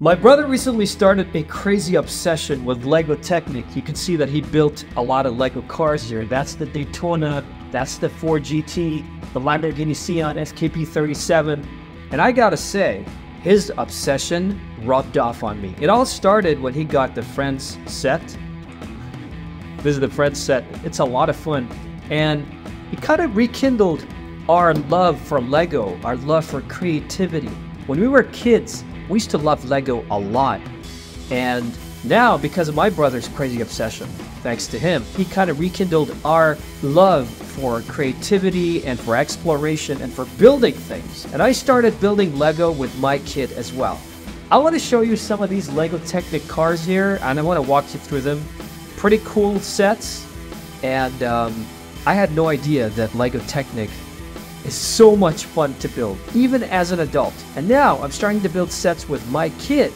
My brother recently started a crazy obsession with LEGO Technic. You can see that he built a lot of LEGO cars here. That's the Daytona, that's the Ford GT, the Lamborghini Sián FKP 37. And I gotta say, his obsession rubbed off on me. It all started when he got the Friends set. This is the Friends set. It's a lot of fun. And it kind of rekindled our love for LEGO, our love for creativity. When we were kids, we used to love LEGO a lot. And now, because of my brother's crazy obsession, thanks to him, he kind of rekindled our love for creativity and for exploration and for building things. And I started building LEGO with my kid as well. I want to show you some of these LEGO Technic cars here, and I want to walk you through them. Pretty cool sets. And I had no idea that LEGO Technic is so much fun to build, even as an adult. And now I'm starting to build sets with my kid,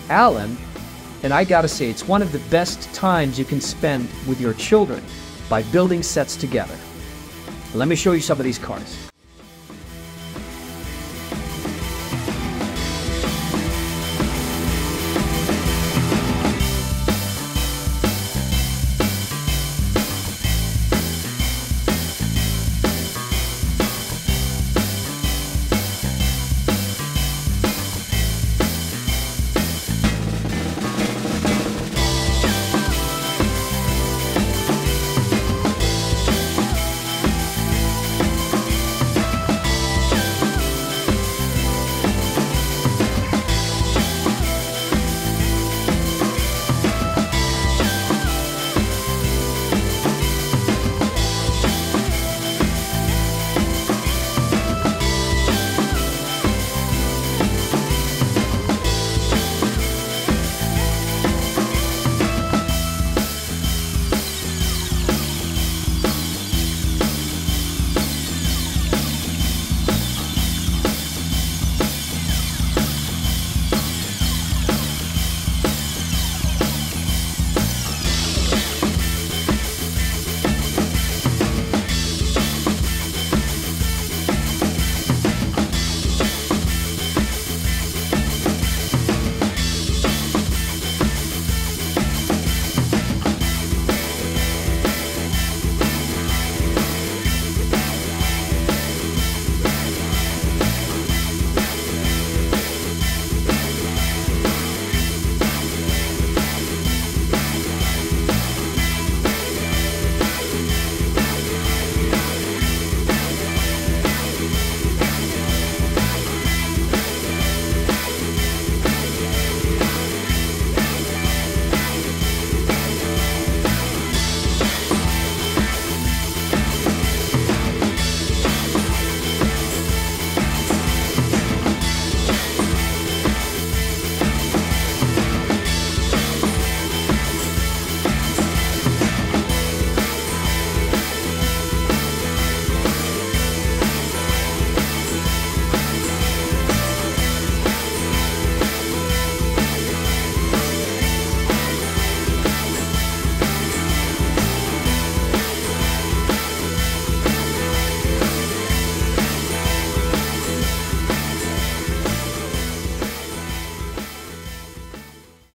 Alan, and I gotta say, it's one of the best times you can spend with your children by building sets together. Let me show you some of these cars.